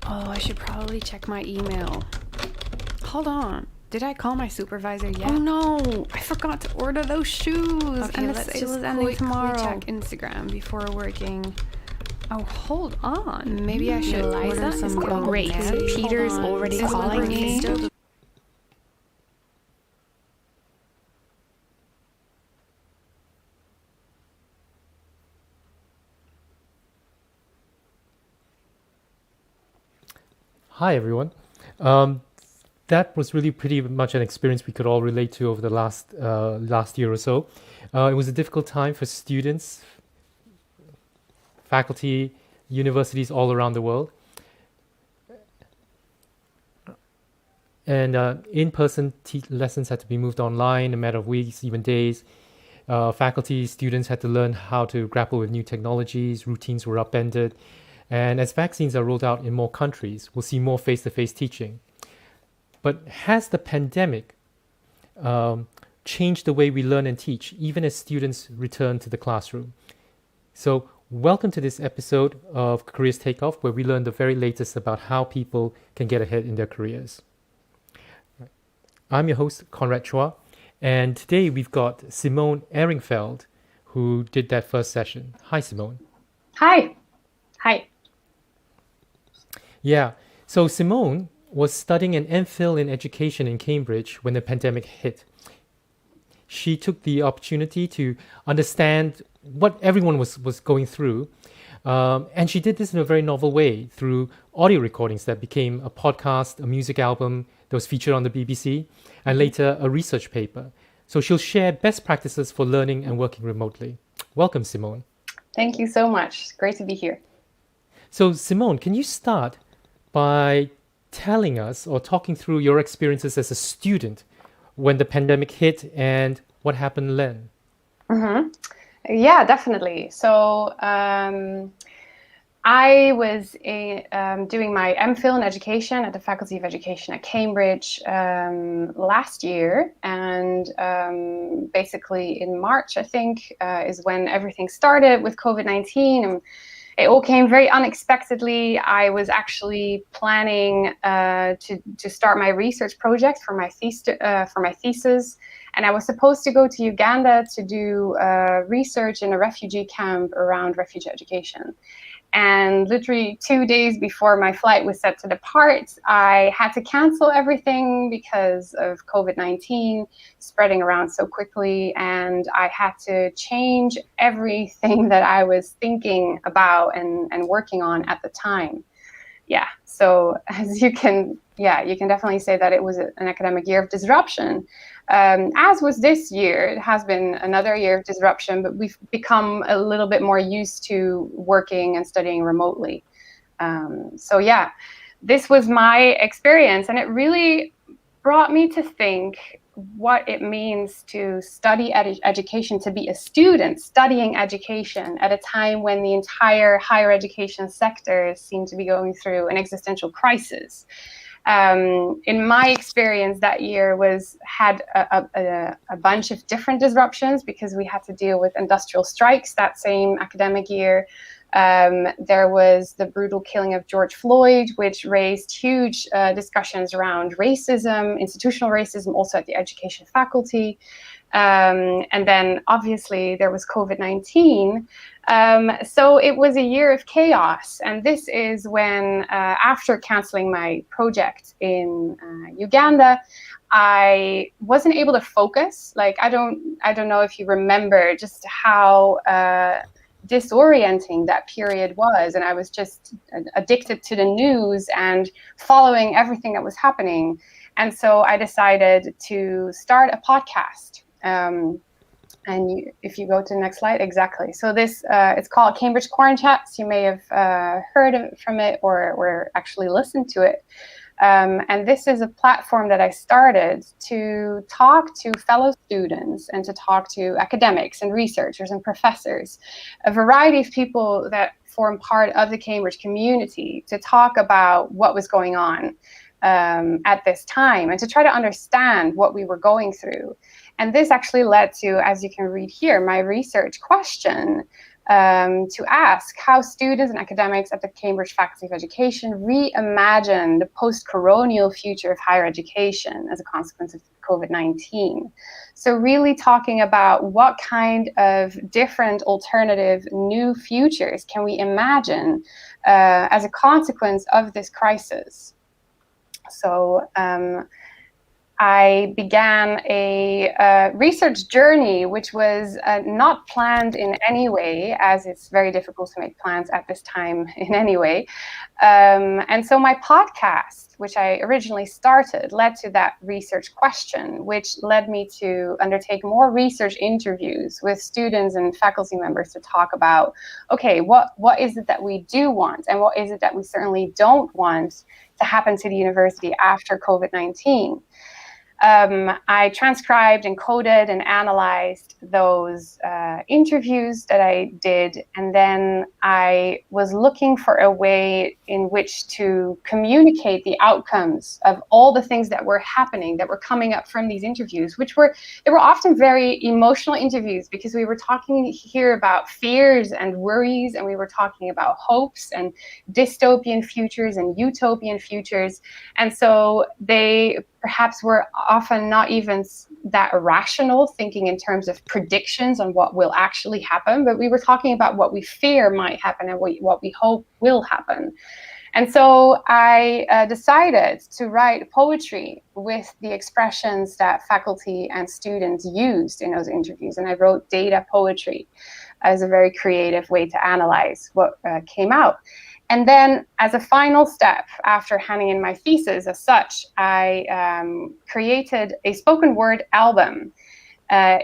Oh, I should probably check my email. Hold on. Did I call my supervisor yet? Oh no, I forgot to order those shoes. Okay, And the let's sale just is ending tomorrow. check Instagram before working. Oh, hold on. Maybe I should Eliza order some is great. gold. Peter's already calling me. Hi, everyone. That was really pretty much an experience we could all relate to over the last year or so. It was a difficult time for students, faculty, universities all around the world. And in-person lessons had to be moved online in a matter of weeks, even days. Faculty, students had to learn how to grapple with new technologies, routines were upended. And as vaccines are rolled out in more countries, we'll see more face-to-face teaching. But has the pandemic changed the way we learn and teach, even as students return to the classroom? So welcome to this episode of Careers Takeoff, where we learn the very latest about how people can get ahead in their careers. I'm your host, Conrad Chua, and today we've got Simone Eringfeld, who did that first session. Hi, Simone. Hi. Hi. Yeah, so Simone was studying an MPhil in education in Cambridge when the pandemic hit. She took the opportunity to understand what everyone was going through, and she did this in a very novel way through audio recordings that became a podcast, a music album that was featured on the BBC, and later a research paper. So she'll share best practices for learning and working remotely. Welcome, Simone. Thank you so much. It's great to be here. So Simone, can you start by telling us or talking through your experiences as a student when the pandemic hit and what happened then? Mm-hmm. Yeah, definitely. So I was doing my MPhil in education at the Faculty of Education at Cambridge last year. And basically in March, I think, is when everything started with COVID-19. And it all came very unexpectedly. I was actually planning to start my research project for my thesis, and I was supposed to go to Uganda to do research in a refugee camp around refugee education. And literally 2 days before my flight was set to depart, I had to cancel everything because of COVID-19 spreading around so quickly. And I had to change everything that I was thinking about and working on at the time. Yeah, so as you can definitely say that it was an academic year of disruption. As was this year, it has been another year of disruption, but we've become a little bit more used to working and studying remotely. So yeah, this was my experience, and it really brought me to think what it means to study education, to be a student studying education at a time when the entire higher education sector seemed to be going through an existential crisis. In my experience, that year had a bunch of different disruptions because we had to deal with industrial strikes that same academic year. There was the brutal killing of George Floyd, which raised huge discussions around racism, institutional racism, also at the education faculty. And then obviously there was COVID-19. So it was a year of chaos. And this is when, after canceling my project in Uganda, I wasn't able to focus. Like, I don't know if you remember just how disorienting that period was, and I was just addicted to the news and following everything that was happening. And so I decided to start a podcast. If you go to the next slide, exactly. So this it's called Cambridge Quarant Chats. You may have heard from it or actually listened to it. And this is a platform that I started to talk to fellow students and to talk to academics and researchers and professors, a variety of people that form part of the Cambridge community, to talk about what was going on at this time and to try to understand what we were going through. And this actually led to, as you can read here, my research question to ask how students and academics at the Cambridge Faculty of Education reimagine the post-coronial future of higher education as a consequence of COVID-19. So really talking about what kind of different alternative new futures can we imagine as a consequence of this crisis. So I began a research journey, which was not planned in any way, as it's very difficult to make plans at this time in any way. And so my podcast, which I originally started, led to that research question, which led me to undertake more research interviews with students and faculty members to talk about, okay, what is it that we do want, and what is it that we certainly don't want to happen to the university after COVID-19. I transcribed and coded and analyzed those interviews that I did, and then I was looking for a way in which to communicate the outcomes of all the things that were happening, that were coming up from these interviews, they were often very emotional interviews, because we were talking here about fears and worries, and we were talking about hopes and dystopian futures and utopian futures. And so they perhaps were often not even that rational, thinking in terms of predictions on what will actually happen, but we were talking about what we fear might happen and what we hope will happen. And so I decided to write poetry with the expressions that faculty and students used in those interviews. And I wrote data poetry as a very creative way to analyze what came out. And then as a final step, after handing in my thesis as such, I created a spoken word album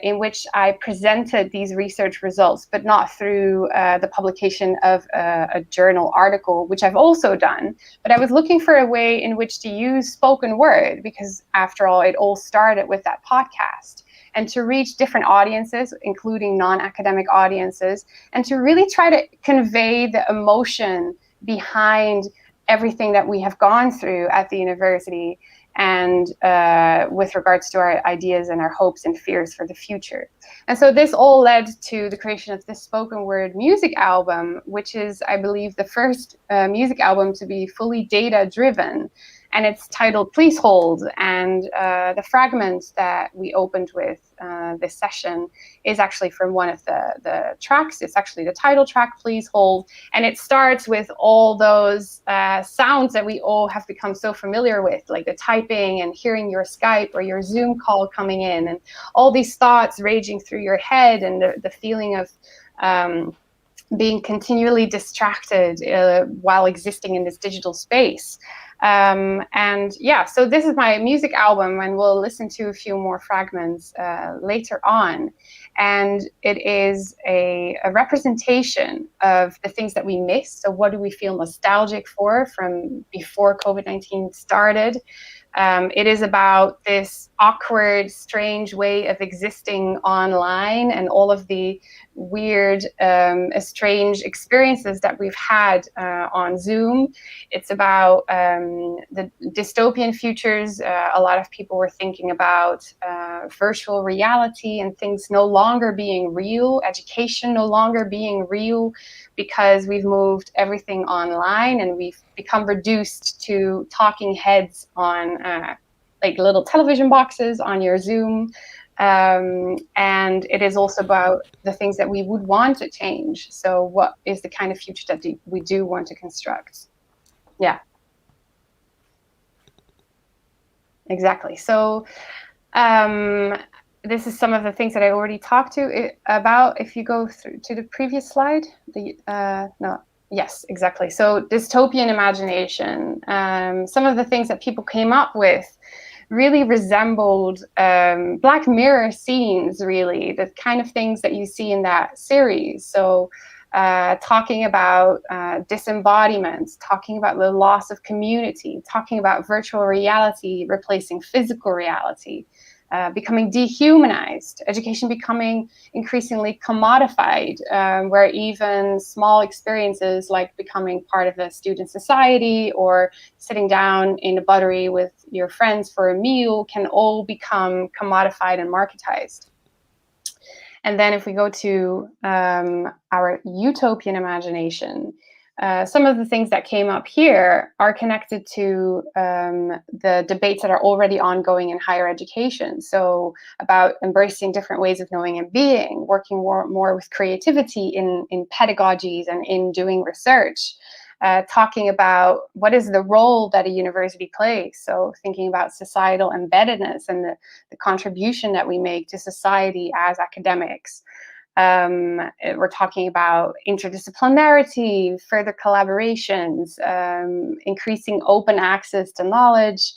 in which I presented these research results, but not through the publication of a journal article, which I've also done. But I was looking for a way in which to use spoken word, because after all, it all started with that podcast, and to reach different audiences, including non-academic audiences, and to really try to convey the emotion behind everything that we have gone through at the university, and with regards to our ideas and our hopes and fears for the future. And so this all led to the creation of this spoken word music album, which is, I believe, the first music album to be fully data driven. And it's titled Please Hold. And the fragment that we opened with this session is actually from one of the tracks. It's actually the title track, Please Hold. And it starts with all those sounds that we all have become so familiar with, like the typing and hearing your Skype or your Zoom call coming in, and all these thoughts raging through your head, and the feeling of being continually distracted while existing in this digital space. And yeah, so this is my music album, and we'll listen to a few more fragments later on. And it is a representation of the things that we miss. So what do we feel nostalgic for from before COVID-19 started? It is about this awkward, strange way of existing online, and all of the weird, strange experiences that we've had on Zoom. It's about the dystopian futures. A lot of people were thinking about virtual reality and things no longer being real, education no longer being real, because we've moved everything online, and we've become reduced to talking heads on like little television boxes on your Zoom. And it is also about the things that we would want to change. So what is the kind of future that we do want to construct? Yeah. Exactly. So this is some of the things that I already talked about. If you go through to the previous slide, yes, exactly. So dystopian imagination, some of the things that people came up with really resembled Black Mirror scenes, really, the kind of things that you see in that series. So talking about disembodiment, talking about the loss of community, talking about virtual reality replacing physical reality, becoming dehumanized, education becoming increasingly commodified, where even small experiences like becoming part of a student society or sitting down in a buttery with your friends for a meal can all become commodified and marketized. And then if we go to our utopian imagination, some of the things that came up here are connected to the debates that are already ongoing in higher education. So about embracing different ways of knowing and being, working more with creativity in pedagogies and in doing research. Talking about what is the role that a university plays. So thinking about societal embeddedness and the contribution that we make to society as academics. We're talking about interdisciplinarity, further collaborations, increasing open access to knowledge,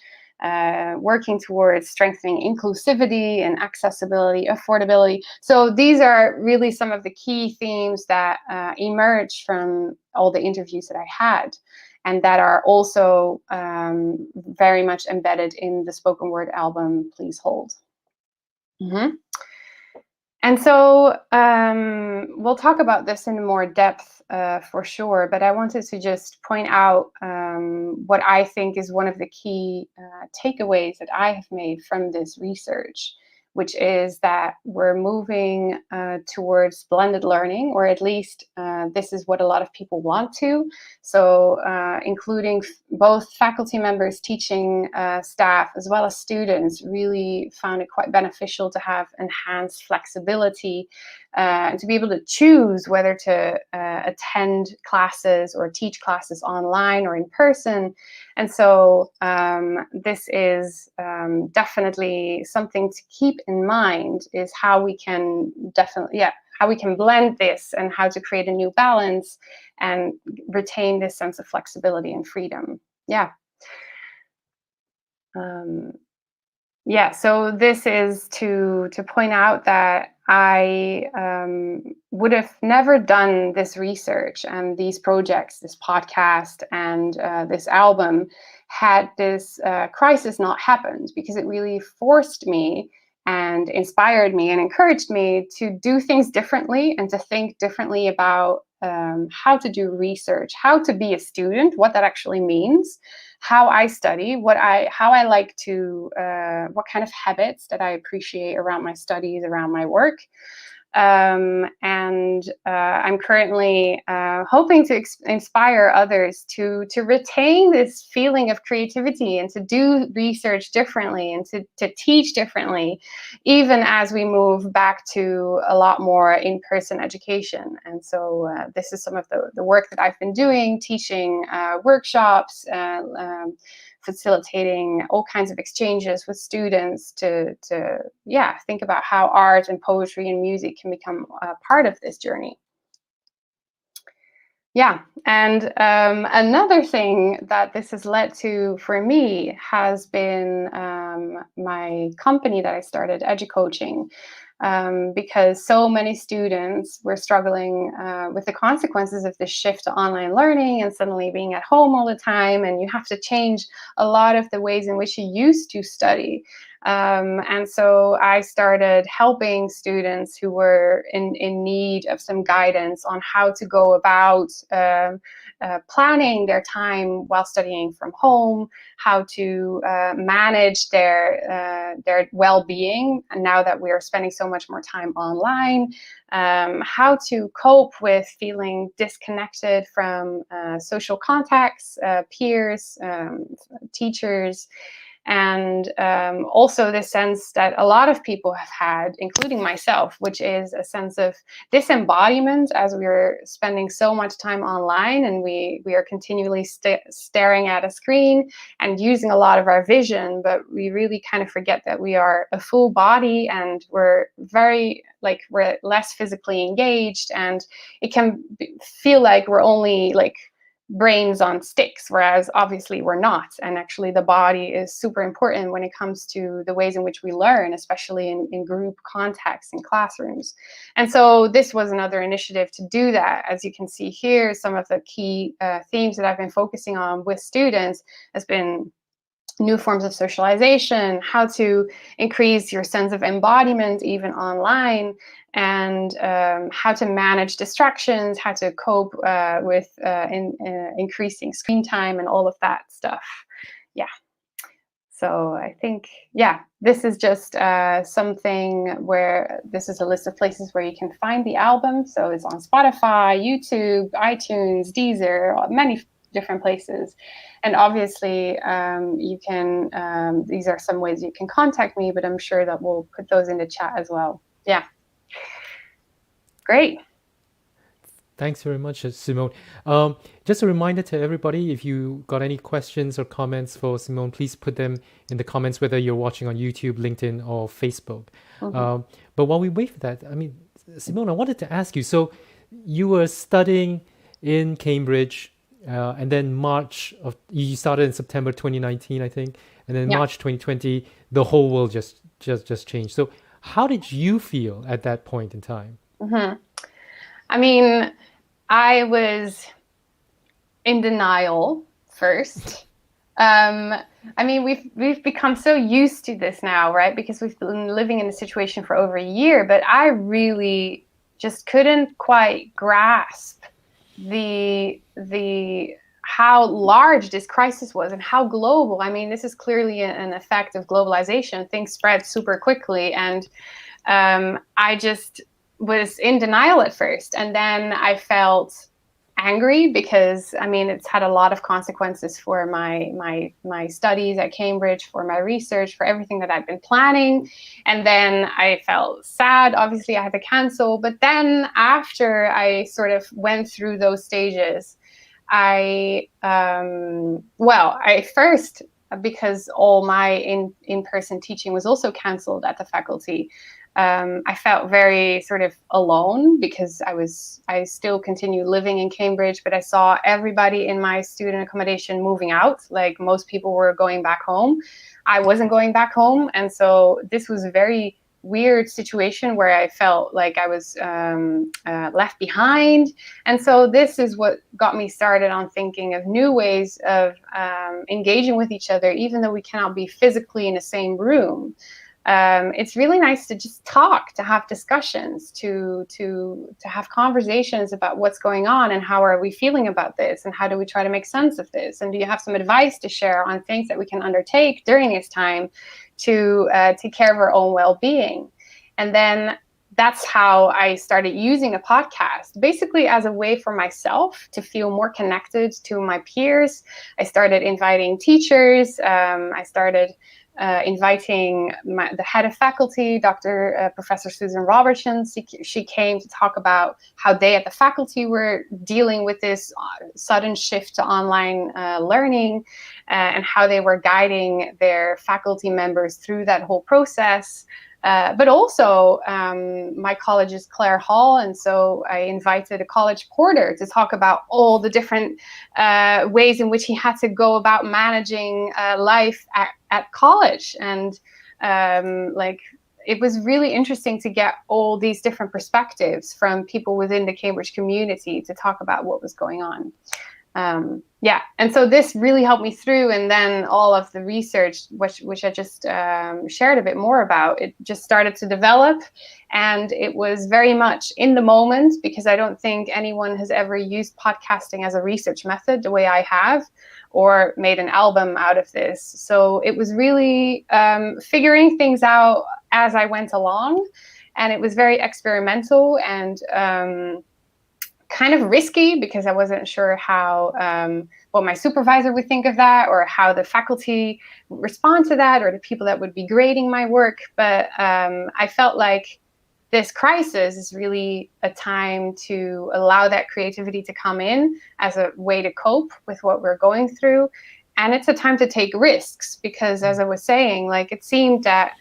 working towards strengthening inclusivity and accessibility, affordability. So these are really some of the key themes that emerge from all the interviews that I had, and that are also very much embedded in the spoken word album, Please Hold. And so we'll talk about this in more depth for sure, but I wanted to just point out what I think is one of the key takeaways that I have made from this research, which is that we're moving towards blended learning, or at least this is what a lot of people want to. So including both faculty members, teaching staff, as well as students, really found it quite beneficial to have enhanced flexibility and to be able to choose whether to attend classes or teach classes online or in person. And so this is definitely something to keep in mind, is how we can how we can blend this and how to create a new balance and retain this sense of flexibility and freedom. So this is to point out that I would have never done this research and these projects, this podcast and this album, had this crisis not happened, because it really forced me and inspired me and encouraged me to do things differently and to think differently about how to do research, how to be a student, what that actually means, how I study, how I like to, what kind of habits that I appreciate around my studies, around my work. And I'm currently hoping to inspire others to retain this feeling of creativity and to do research differently and to teach differently, even as we move back to a lot more in-person education. And so this is some of the work that I've been doing, teaching workshops, facilitating all kinds of exchanges with students to think about how art and poetry and music can become a part of this journey. And another thing that this has led to for me has been my company that I started, EduCoaching. Because so many students were struggling with the consequences of this shift to online learning and suddenly being at home all the time, and you have to change a lot of the ways in which you used to study. And so I started helping students who were in need of some guidance on how to go about planning their time while studying from home, how to manage their well-being, and now that we are spending so much more time online, how to cope with feeling disconnected from social contacts, peers, teachers, and also the sense that a lot of people have had, including myself, which is a sense of disembodiment as we are spending so much time online and we are continually staring at a screen and using a lot of our vision, but we really kind of forget that we are a full body and we're less physically engaged, and it can feel like we're only brains on sticks, whereas obviously we're not. And actually the body is super important when it comes to the ways in which we learn, especially in group contexts in classrooms. And so this was another initiative to do that. As you can see here, some of the key themes that I've been focusing on with students has been new forms of socialization, how to increase your sense of embodiment even online, and how to manage distractions, how to cope with increasing screen time and all of that stuff. Yeah. So I think, this is just something where this is a list of places where you can find the album. So it's on Spotify, YouTube, iTunes, Deezer, many different places. And obviously, you can, these are some ways you can contact me, but I'm sure that we'll put those in the chat as well. Yeah. Great. Thanks very much, Simone. Just a reminder to everybody, if you got any questions or comments for Simone, please put them in the comments, whether you're watching on YouTube, LinkedIn, or Facebook. But while we wait for that, I mean, Simone, I wanted to ask you, so you were studying in Cambridge, and then you started in September 2019, I think, and then March 2020, the whole world just changed. So how did you feel at that point in time? I mean, I was in denial first. I mean, we've become so used to this now, right? Because we've been living in a situation for over a year, but I really just couldn't quite grasp the how large this crisis was and how global. I mean, this is clearly an effect of globalization. Things spread super quickly, and I just was in denial at first, and then I felt angry because, I mean, it's had a lot of consequences for my studies at Cambridge, for my research, for everything that I've been planning. And then I felt sad. Obviously, I had to cancel. But then after I sort of went through those stages, I first, because all my in-person teaching was also canceled at the faculty, I felt very sort of alone because I still continued living in Cambridge, but I saw everybody in my student accommodation moving out. Like, most people were going back home. I wasn't going back home. And so this was a very weird situation where I felt like I was left behind. And so this is what got me started on thinking of new ways of engaging with each other, even though we cannot be physically in the same room. It's really nice to just talk, to have discussions, to have conversations about what's going on and how are we feeling about this and how do we try to make sense of this, and do you have some advice to share on things that we can undertake during this time to take care of our own well-being. And then that's how I started using a podcast, basically as a way for myself to feel more connected to my peers. I started inviting teachers. I started inviting the head of faculty, Professor Susan Robertson. She came to talk about how they at the faculty were dealing with this sudden shift to online learning, and how they were guiding their faculty members through that whole process. But also, my college is Clare Hall, and so I invited a college porter to talk about all the different ways in which he had to go about managing life at college. And it was really interesting to get all these different perspectives from people within the Cambridge community to talk about what was going on. And so this really helped me through, and then all of the research, which I just shared a bit more about, it just started to develop, and it was very much in the moment, because I don't think anyone has ever used podcasting as a research method the way I have, or made an album out of this. So it was really figuring things out as I went along, and it was very experimental and kind of risky, because I wasn't sure how what my supervisor would think of that, or how the faculty would respond to that, or the people that would be grading my work. But I felt like this crisis is really a time to allow that creativity to come in as a way to cope with what we're going through. And it's a time to take risks, because, as I was saying, like, it seemed that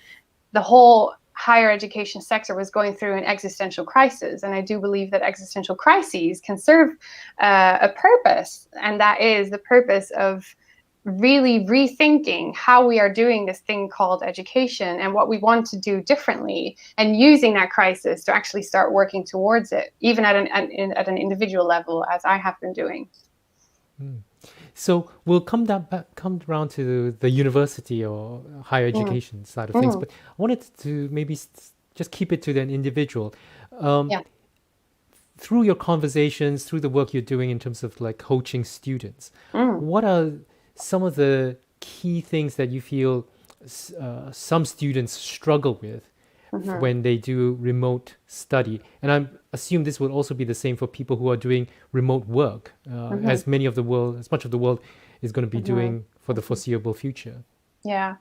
the whole higher education sector was going through an existential crisis. And I do believe that existential crises can serve a purpose. And that is the purpose of really rethinking how we are doing this thing called education and what we want to do differently, and using that crisis to actually start working towards it, even at an individual level, as I have been doing. So we'll come around to the university or higher education side of things, but I wanted to maybe just keep it to an individual. Um, Yeah. Through your conversations, through the work you're doing in terms of like coaching students, what are some of the key things that you feel some students struggle with when they do remote study? And I assume this will also be the same for people who are doing remote work, as much of the world is going to be doing for the foreseeable future. Yeah.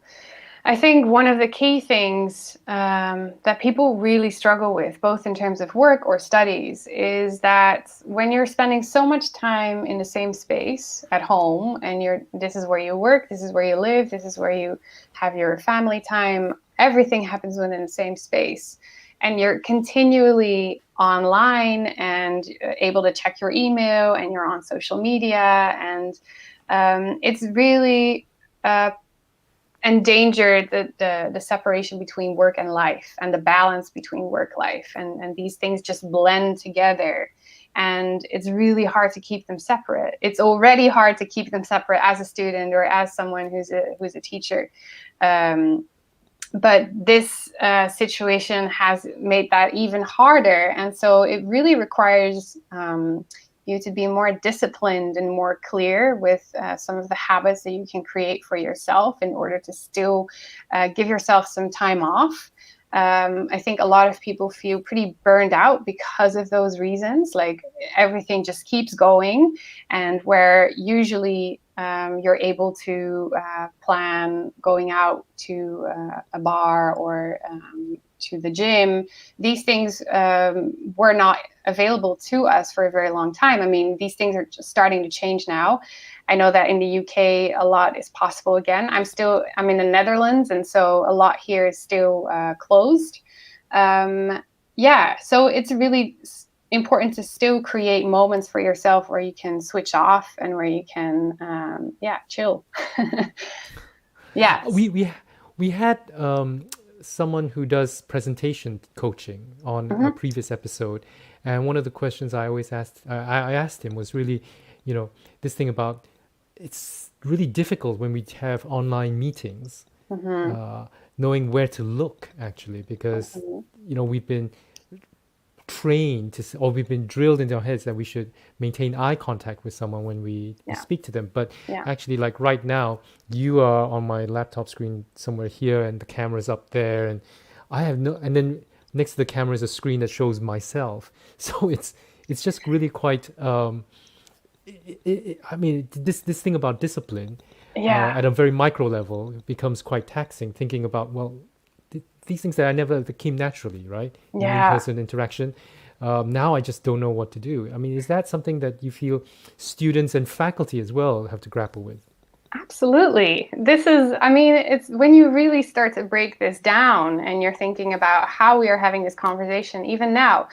I think one of the key things that people really struggle with, both in terms of work or studies, is that when you're spending so much time in the same space at home, and this is where you work, this is where you live, this is where you have your family time, everything happens within the same space. And you're continually online and able to check your email, and you're on social media, and it's really endangered the separation between work and life, and the balance between work life, and these things just blend together, and it's really hard to keep them separate. It's already hard to keep them separate as a student or as someone who's a teacher, but this situation has made that even harder, and so it really requires you to be more disciplined and more clear with some of the habits that you can create for yourself in order to still give yourself some time off. I think a lot of people feel pretty burned out because of those reasons. Like everything just keeps going, and where usually you're able to plan going out to a bar or to the gym, these things were not available to us for a very long time. I mean, these things are just starting to change now. I know that in the UK, a lot is possible again. I'm in the Netherlands, and so a lot here is still closed. So it's really important to still create moments for yourself where you can switch off and where you can, chill. Yeah. We had someone who does presentation coaching on a previous episode, and one of the questions I always I asked him was really, this thing about it's really difficult when we have online meetings, knowing where to look actually, because we've been trained or we've been drilled into our heads that we should maintain eye contact with someone when we speak to them. But actually, like right now, you are on my laptop screen somewhere here, and the camera's up there, and and then next to the camera is a screen that shows myself. So it's just really quite. I mean, this thing about discipline at a very micro level becomes quite taxing. Thinking about these things that came naturally, right? In-person interaction. Now I just don't know what to do. I mean, is that something that you feel students and faculty as well have to grapple with? Absolutely. It's when you really start to break this down and you're thinking about how we are having this conversation, even now,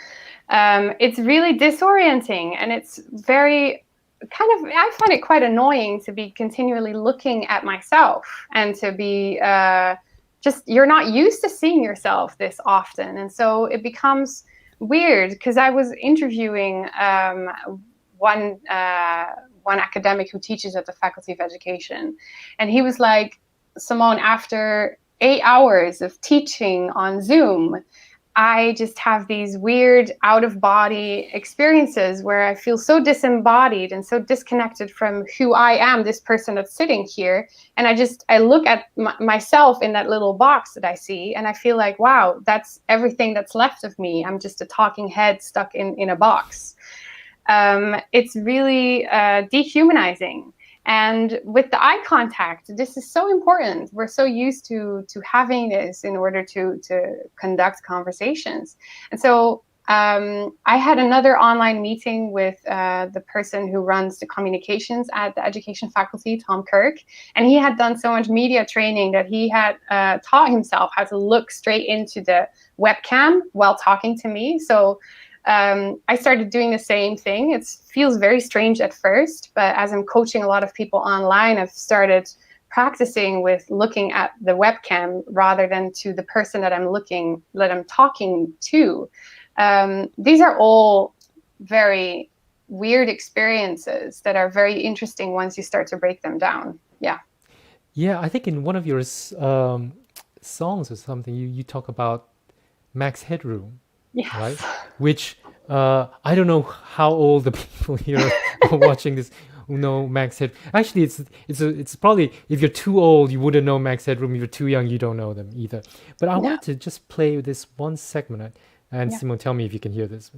it's really disorienting, and it's very I find it quite annoying to be continually looking at myself and to be you're not used to seeing yourself this often. And so it becomes weird, because I was interviewing one academic who teaches at the Faculty of Education. And he was like, Simone, after 8 hours of teaching on Zoom, I just have these weird out-of-body experiences where I feel so disembodied and so disconnected from who I am, this person that's sitting here. And I look at myself in that little box that I see, and I feel like, wow, that's everything that's left of me. I'm just a talking head stuck in a box. It's really dehumanizing. And with the eye contact, this is so important. We're so used to having this in order to conduct conversations. And so I had another online meeting with the person who runs the communications at the education faculty, Tom Kirk. And he had done so much media training that he had taught himself how to look straight into the webcam while talking to me. So I started doing the same thing. It feels very strange at first, but as I'm coaching a lot of people online, I've started practicing with looking at the webcam rather than to the person that I'm talking to. These are all very weird experiences that are very interesting once you start to break them down. Yeah. Yeah, I think in one of your songs or something, you talk about Max Headroom, Yes. right? Which I don't know how old the people here are watching this who know Max Headroom. Actually, it's probably, if you're too old, you wouldn't know Max Headroom. If you're too young, you don't know them either. But I wanted to just play this one segment, and Simone, tell me if you can hear this.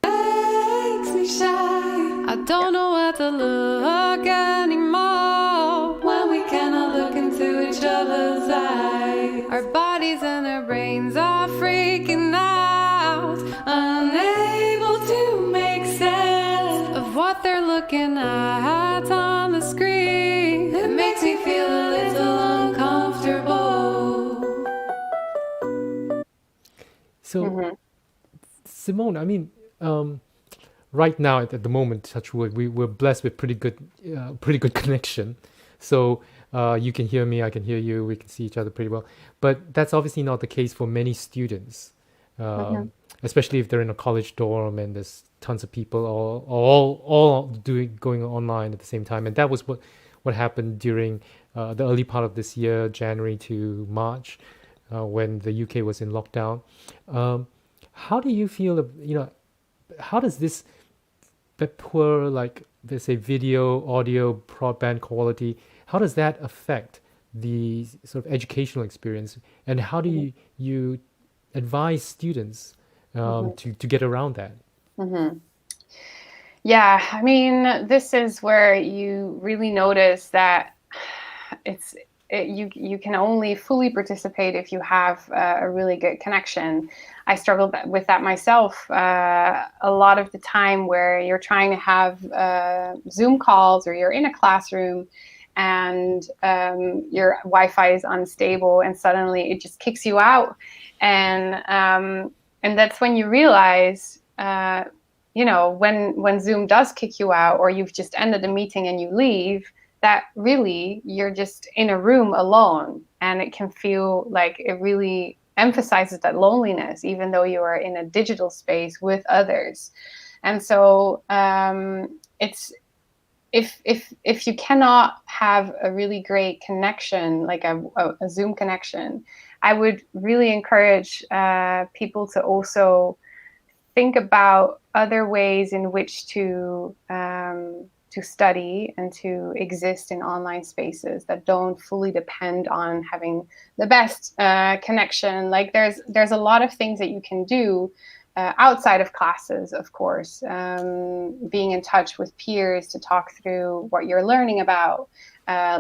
Makes me shy. I don't know what to look anymore when we cannot look into each other's eyes. Our bodies and our brains are freaking out, unable to make sense of what they're looking at on the screen. It makes me feel a little uncomfortable. So, Simone, I mean, right now at the moment, touch wood, we're blessed with pretty good connection. So you can hear me, I can hear you, we can see each other pretty well. But that's obviously not the case for many students, especially if they're in a college dorm and there's tons of people all going online at the same time. And that was what happened during the early part of this year, January to March, when the UK was in lockdown. How do you feel, how does this poor, like, let's say, video, audio, broadband quality, how does that affect the sort of educational experience? And how do you advise students to get around that? Yeah, I mean, this is where you really notice that you can only fully participate if you have a really good connection. I struggled with that myself a lot of the time, where you're trying to have Zoom calls, or you're in a classroom and your Wi-Fi is unstable, and suddenly it just kicks you out. And that's when you realize, when Zoom does kick you out, or you've just ended a meeting and you leave, that really you're just in a room alone, and it can feel like it really emphasizes that loneliness, even though you are in a digital space with others. And so it's if you cannot have a really great connection, like a Zoom connection, I would really encourage people to also think about other ways in which to study and to exist in online spaces that don't fully depend on having the best connection. Like there's a lot of things that you can do outside of classes, of course, being in touch with peers to talk through what you're learning about,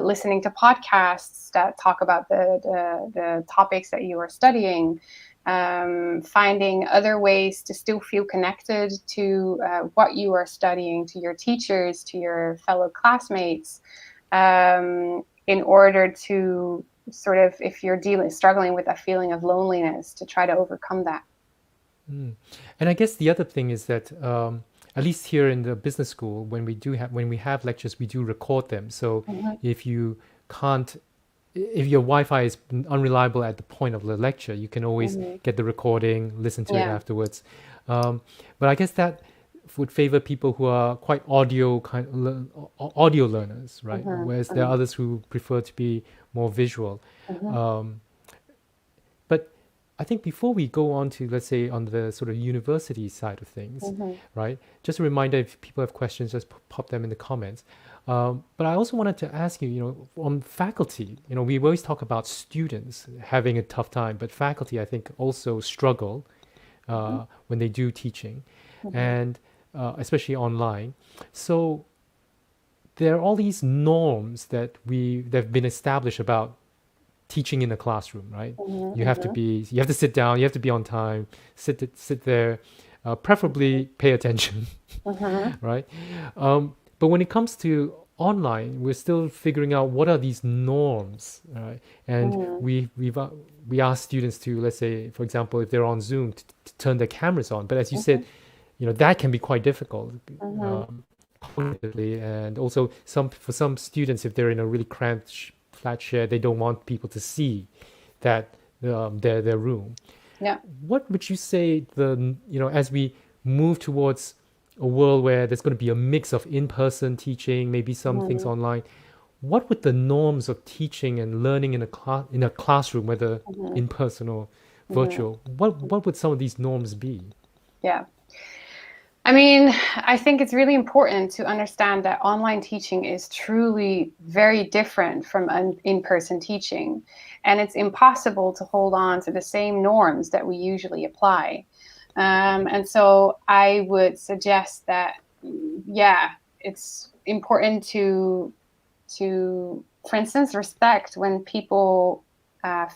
listening to podcasts that talk about the topics that you are studying, finding other ways to still feel connected to what you are studying, to your teachers, to your fellow classmates, in order to sort of, if you're struggling with a feeling of loneliness, to try to overcome that. And I guess the other thing is that at least here in the business school, when we have lectures, we do record them. So if your Wi-Fi is unreliable at the point of the lecture, you can always get the recording, listen to it afterwards. But I guess that would favor people who are quite audio learners, right? Whereas there are others who prefer to be more visual. But I think before we go on to, let's say, on the sort of university side of things, right? Just a reminder, if people have questions, just pop them in the comments. But I also wanted to ask you, on faculty, we always talk about students having a tough time, but faculty, I think, also struggle when they do teaching, and especially online. So there are all these norms that have been established about teaching in a classroom, right? You have to sit down, you have to be on time, sit there, preferably pay attention, right? But when it comes to online, we're still figuring out what are these norms, right? And we ask students to, let's say, for example, if they're on Zoom, to turn their cameras on. But as you said, that can be quite difficult cognitively, and also for some students, if they're in a really cramped flat share, they don't want people to see that their room. Yeah. What would you say as we move towards a world where there's going to be a mix of in-person teaching, maybe some things online. What would the norms of teaching and learning in a classroom, whether in person or virtual, what would some of these norms be? Yeah. I mean, I think it's really important to understand that online teaching is truly very different from in-person teaching. And it's impossible to hold on to the same norms that we usually apply. And so I would suggest that, yeah, it's important to, for instance, respect when people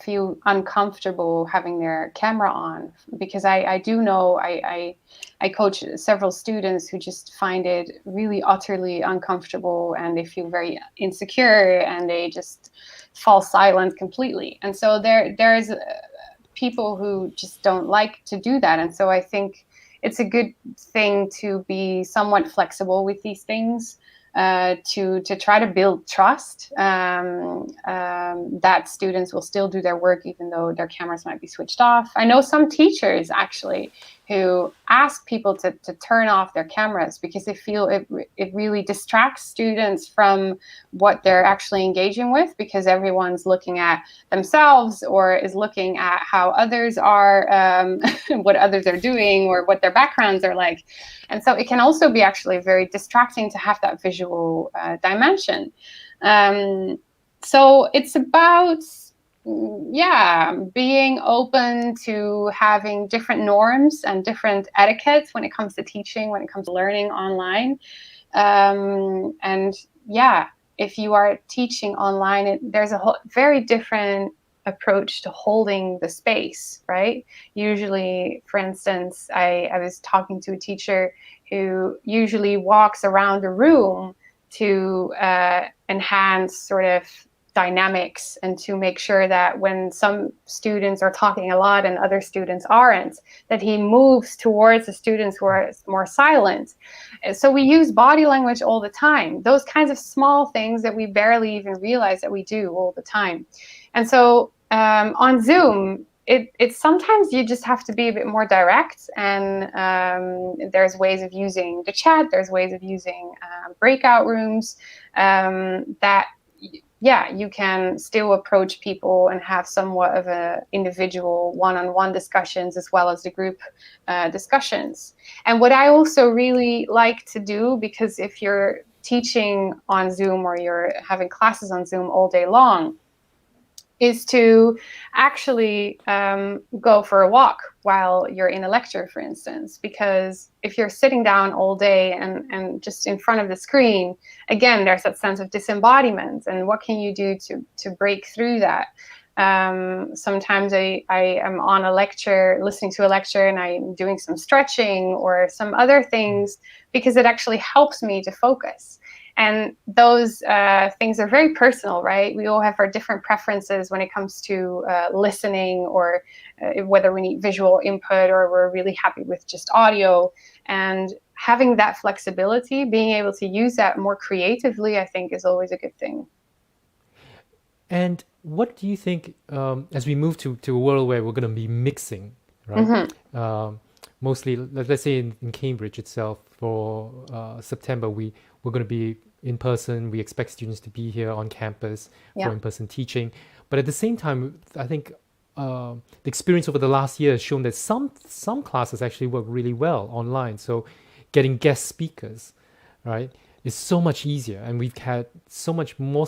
feel uncomfortable having their camera on, because I do know I coach several students who just find it really utterly uncomfortable, and they feel very insecure, and they just fall silent completely. And so there's people who just don't like to do that. And so I think it's a good thing to be somewhat flexible with these things. To try to build trust that students will still do their work even though their cameras might be switched off. I know some teachers actually who ask people to turn off their cameras because they feel it really distracts students from what they're actually engaging with, because everyone's looking at themselves or is looking at how others are, what others are doing, or what their backgrounds are like. And so it can also be actually very distracting to have that visual dimension. So it's about, being open to having different norms and different etiquettes when it comes to teaching, when it comes to learning online. And if you are teaching online, there's a very different approach to holding the space, right? Usually, for instance, I was talking to a teacher who usually walks around the room to enhance sort of dynamics and to make sure that when some students are talking a lot and other students aren't, that he moves towards the students who are more silent. So we use body language all the time, those kinds of small things that we barely even realize that we do all the time. And so on Zoom, it's sometimes you just have to be a bit more direct, and there's ways of using the chat, there's ways of using breakout rooms that you can still approach people and have somewhat of a individual one-on-one discussions as well as the group discussions. And what I also really like to do, because if you're teaching on Zoom or you're having classes on Zoom all day long, is to actually go for a walk while you're in a lecture, for instance. Because if you're sitting down all day and just in front of the screen, again, there's that sense of disembodiment. And what can you do to break through that? Sometimes I am on a lecture, listening to a lecture, and I'm doing some stretching or some other things because it actually helps me to focus. And those things are very personal, right? We all have our different preferences when it comes to listening, or whether we need visual input or we're really happy with just audio. And having that flexibility, being able to use that more creatively, I think is always a good thing. And what do you think, as we move to a world where we're going to be mixing, right? Mostly, let's say in Cambridge itself, for September, we're going to be in person. We expect students to be here on campus for in-person teaching. But at the same time, I think the experience over the last year has shown that some classes actually work really well online. So getting guest speakers, right, is so much easier, and we've had so much more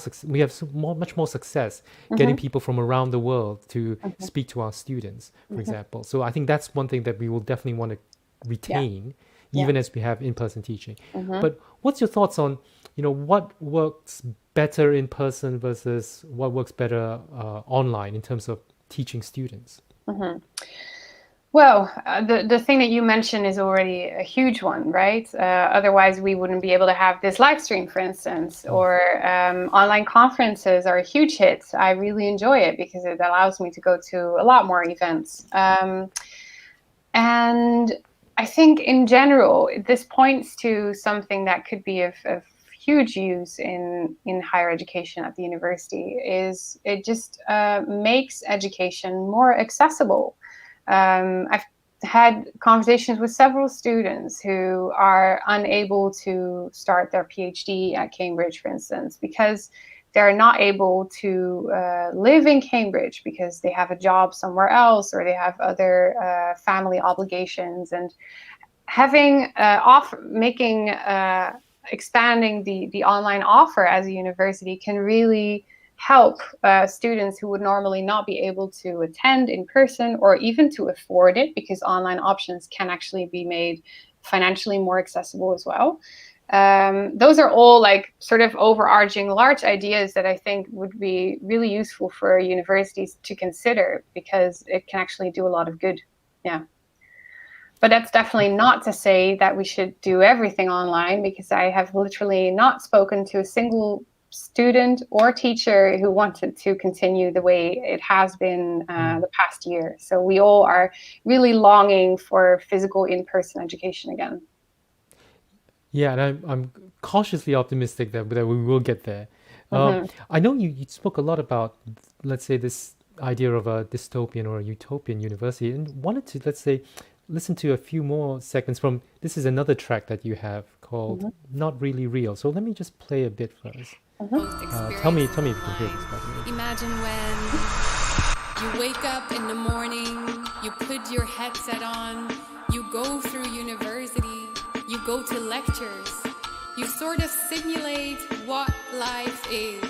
much more success getting people from around the world to speak to our students, for example. So I think that's one thing that we will definitely want to retain, even as we have in-person teaching. But what's your thoughts on, what works better in person versus what works better online in terms of teaching students? Well, the thing that you mentioned is already a huge one, right? Otherwise, we wouldn't be able to have this live stream, for instance, or online conferences are a huge hit. I really enjoy it because it allows me to go to a lot more events. And I think in general, this points to something that could be of huge use in higher education at the university, is it just makes education more accessible. had conversations with several students who are unable to start their PhD at Cambridge, for instance, because they're not able to live in Cambridge because they have a job somewhere else or they have other family obligations. And having expanding the online offer as a university can really help students who would normally not be able to attend in person or even to afford it, because online options can actually be made financially more accessible as well. Those are all like sort of overarching large ideas that I think would be really useful for universities to consider, because it can actually do a lot of good. Yeah. But that's definitely not to say that we should do everything online, because I have literally not spoken to a single student or teacher who wanted to continue the way it has been the past year. So we all are really longing for physical in-person education again. Yeah, and I'm cautiously optimistic that we will get there. I know you spoke a lot about, let's say, this idea of a dystopian or a utopian university, and wanted to, let's say, listen to a few more segments from, this is another track that you have called Not Really Real. So let me just play a bit first. Tell me if you can hear this, by the way. Imagine when you wake up in the morning, you put your headset on, you go through university, you go to lectures, you sort of simulate what life is.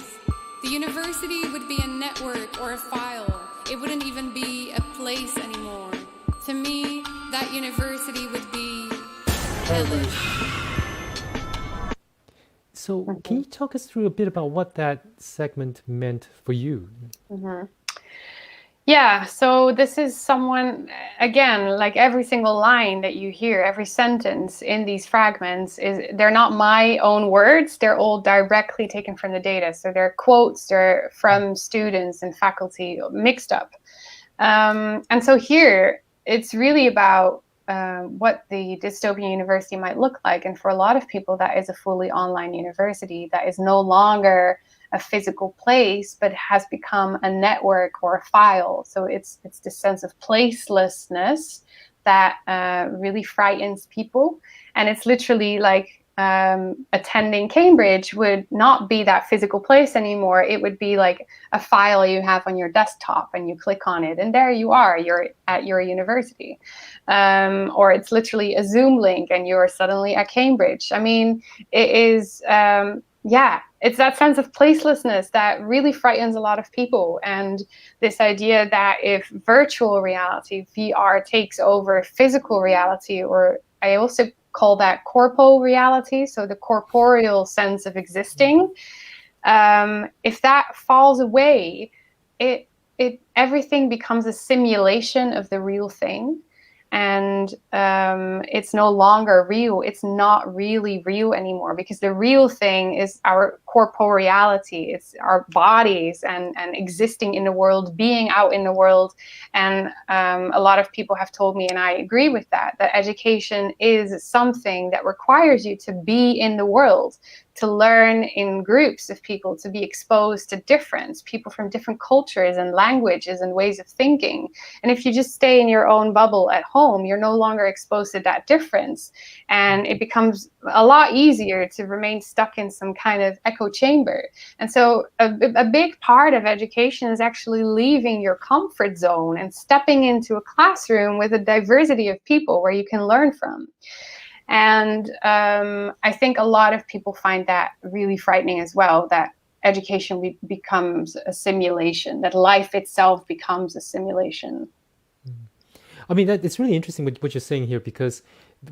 The university would be a network or a file. It wouldn't even be a place anymore. To me, that university would be hellish. So can you talk us through a bit about what that segment meant for you? Yeah, so this is someone, again, like every single line that you hear, every sentence in these fragments, they're not my own words, they're all directly taken from the data. So they're quotes, they're from students and faculty mixed up. And so here, it's really about what the dystopian university might look like. And for a lot of people, that is a fully online university that is no longer a physical place, but has become a network or a file. So it's this sense of placelessness that really frightens people. And it's literally like attending Cambridge would not be that physical place anymore. It would be like a file you have on your desktop and you click on it and there you are, you're at your university. Or it's literally a Zoom link and you're suddenly at Cambridge. I mean, it is, it's that sense of placelessness that really frightens a lot of people. And this idea that if virtual reality, VR, takes over physical reality, or I also call that corpo reality, so the corporeal sense of existing, if that falls away, everything becomes a simulation of the real thing. And it's no longer real. It's not really real anymore, because the real thing is our corporeality. It's our bodies and existing in the world, being out in the world. And a lot of people have told me, and I agree with that education is something that requires you to be in the world, to learn in groups of people, to be exposed to difference, people from different cultures and languages and ways of thinking. And if you just stay in your own bubble at home, you're no longer exposed to that difference. And it becomes a lot easier to remain stuck in some kind of echo chamber. And so a big part of education is actually leaving your comfort zone and stepping into a classroom with a diversity of people where you can learn from. And I think a lot of people find that really frightening as well, that education becomes a simulation, that life itself becomes a simulation. I mean, it's really interesting what you're saying here, because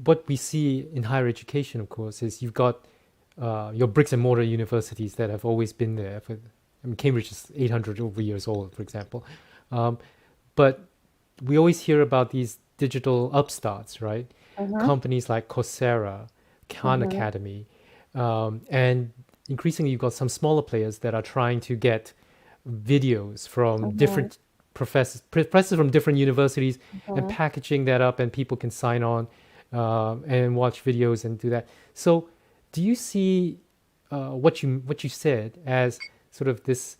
what we see in higher education, of course, is you've got your bricks and mortar universities that have always been there. Cambridge is 800 over years old, for example. But we always hear about these digital upstarts, right? Companies like Coursera, Khan Academy, and increasingly you've got some smaller players that are trying to get videos from different professors from different universities and packaging that up, and people can sign on and watch videos and do that. So do you see what you said as sort of this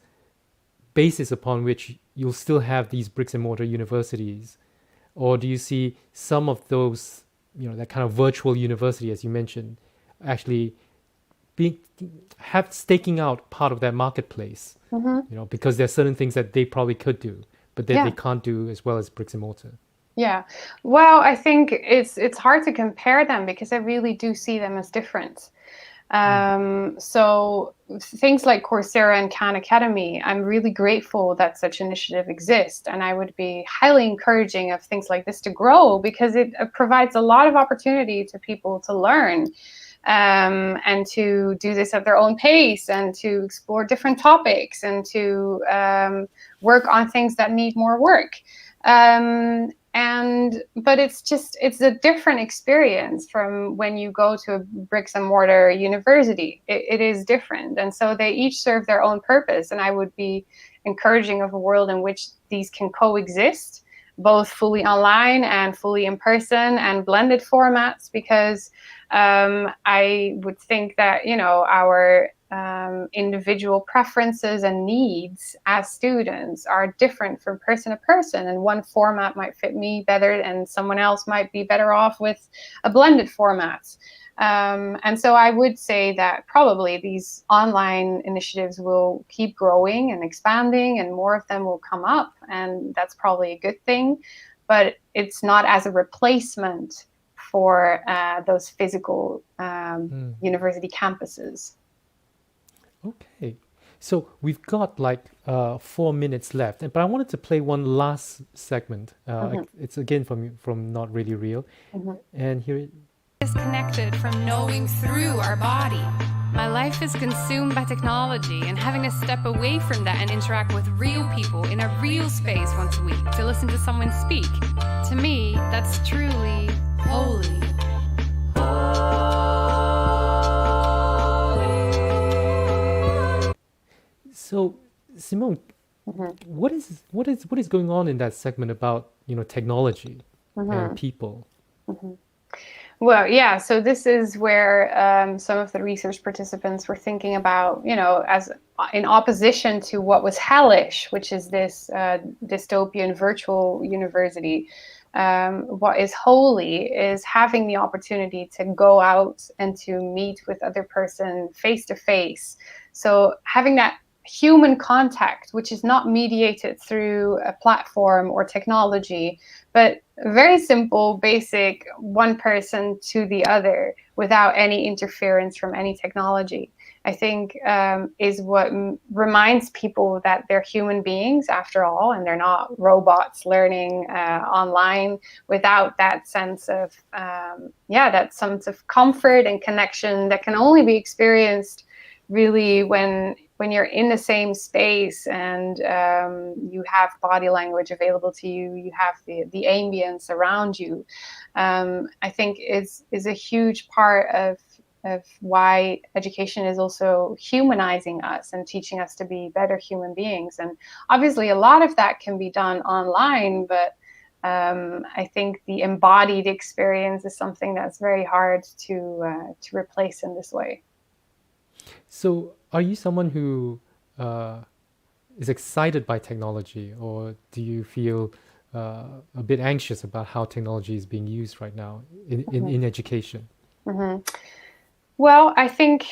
basis upon which you'll still have these bricks and mortar universities or do you see some of those, that kind of virtual university, as you mentioned, actually being staking out part of that marketplace? Because there are certain things that they probably could do, but that they can't do as well as bricks and mortar. Yeah, well, I think it's hard to compare them because I really do see them as different. So things like Coursera and Khan Academy, I'm really grateful that such initiative exists, and I would be highly encouraging of things like this to grow because it provides a lot of opportunity to people to learn. And to do this at their own pace and to explore different topics and to work on things that need more work. But it's a different experience from when you go to a bricks and mortar university. It is different. And so they each serve their own purpose. And I would be encouraging of a world in which these can coexist, both fully online and fully in person and blended formats, because I would think that, our individual preferences and needs as students are different from person to person, and one format might fit me better and someone else might be better off with a blended format. And so I would say that probably these online initiatives will keep growing and expanding, and more of them will come up, and that's probably a good thing, but it's not as a replacement for those physical university campuses. Okay, so we've got like 4 minutes left, but I wanted to play one last segment. It's again from Not Really Real, and here Disconnected from knowing through our body. My life is consumed by technology, and having to step away from that and interact with real people in a real space once a week to listen to someone speak, to me, that's truly holy. So, Simone, what is going on in that segment about technology and people? Well, yeah. So this is where some of the research participants were thinking about, as in opposition to what was hellish, which is this dystopian virtual university. What is holy is having the opportunity to go out and to meet with other person face to face. So having that human contact, which is not mediated through a platform or technology, but very simple, basic, one person to the other without any interference from any technology, I think is what reminds people that they're human beings after all, and they're not robots learning online, without that sense of that sense of comfort and connection that can only be experienced really when you're in the same space and you have body language available to you, you have the ambience around you. I think is a huge part of why education is also humanizing us and teaching us to be better human beings. And obviously a lot of that can be done online, but I think the embodied experience is something that's very hard to replace in this way. So, are you someone who is excited by technology, or do you feel a bit anxious about how technology is being used right now in education? Well, I think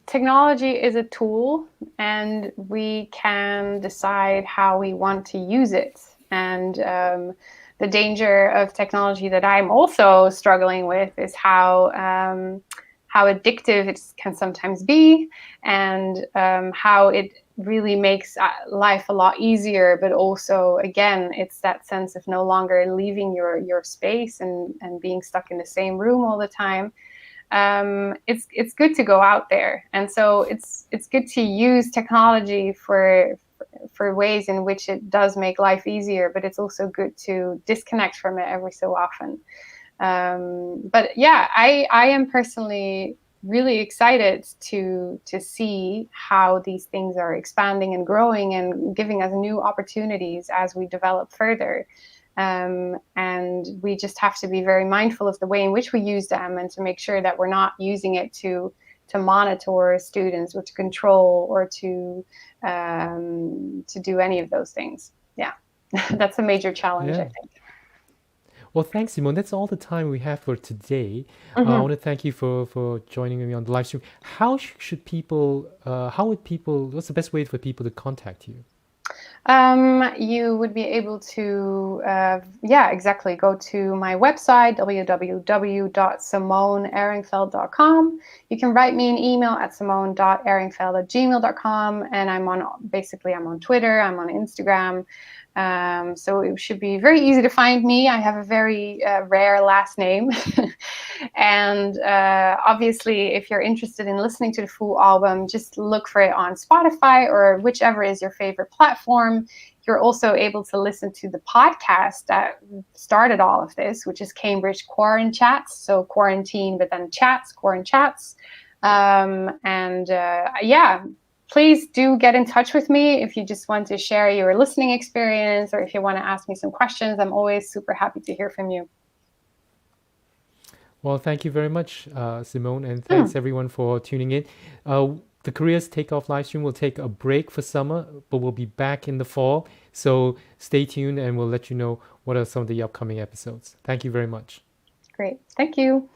technology is a tool, and we can decide how we want to use it. And the danger of technology that I'm also struggling with is how addictive it can sometimes be, and how it really makes life a lot easier, but also, again, it's that sense of no longer leaving your space and being stuck in the same room all the time. It's good to go out there, and so it's good to use technology for ways in which it does make life easier, but it's also good to disconnect from it every so often. But yeah, I am personally really excited to see how these things are expanding and growing and giving us new opportunities as we develop further. And we just have to be very mindful of the way in which we use them, and to make sure that we're not using it to monitor students or to control or to do any of those things. Yeah, that's a major challenge, I think. Well, thanks, Simone. That's all the time we have for today. I want to thank you for joining me on the live stream. Should people, how would people, what's the best way for people to contact you? You would be able to, yeah, exactly. Go to my website, www.simoneeringfeld.com. You can write me an email at simone.eringfeld@gmail.com. And I'm on Twitter, I'm on Instagram. So it should be very easy to find me. I have a very rare last name. And obviously, if you're interested in listening to the full album, just look for it on Spotify or whichever is your favorite platform. You're also able to listen to the podcast that started all of this, which is Cambridge Quarantine Chats. So quarantine, but then chats, Quarantine Chats. Yeah, please do get in touch with me if you just want to share your listening experience or if you want to ask me some questions. I'm always super happy to hear from you. Well, thank you very much, Simone, and thanks everyone for tuning in. The Careers Takeoff live stream will take a break for summer, but we'll be back in the fall. So stay tuned and we'll let you know what are some of the upcoming episodes. Thank you very much. Great. Thank you.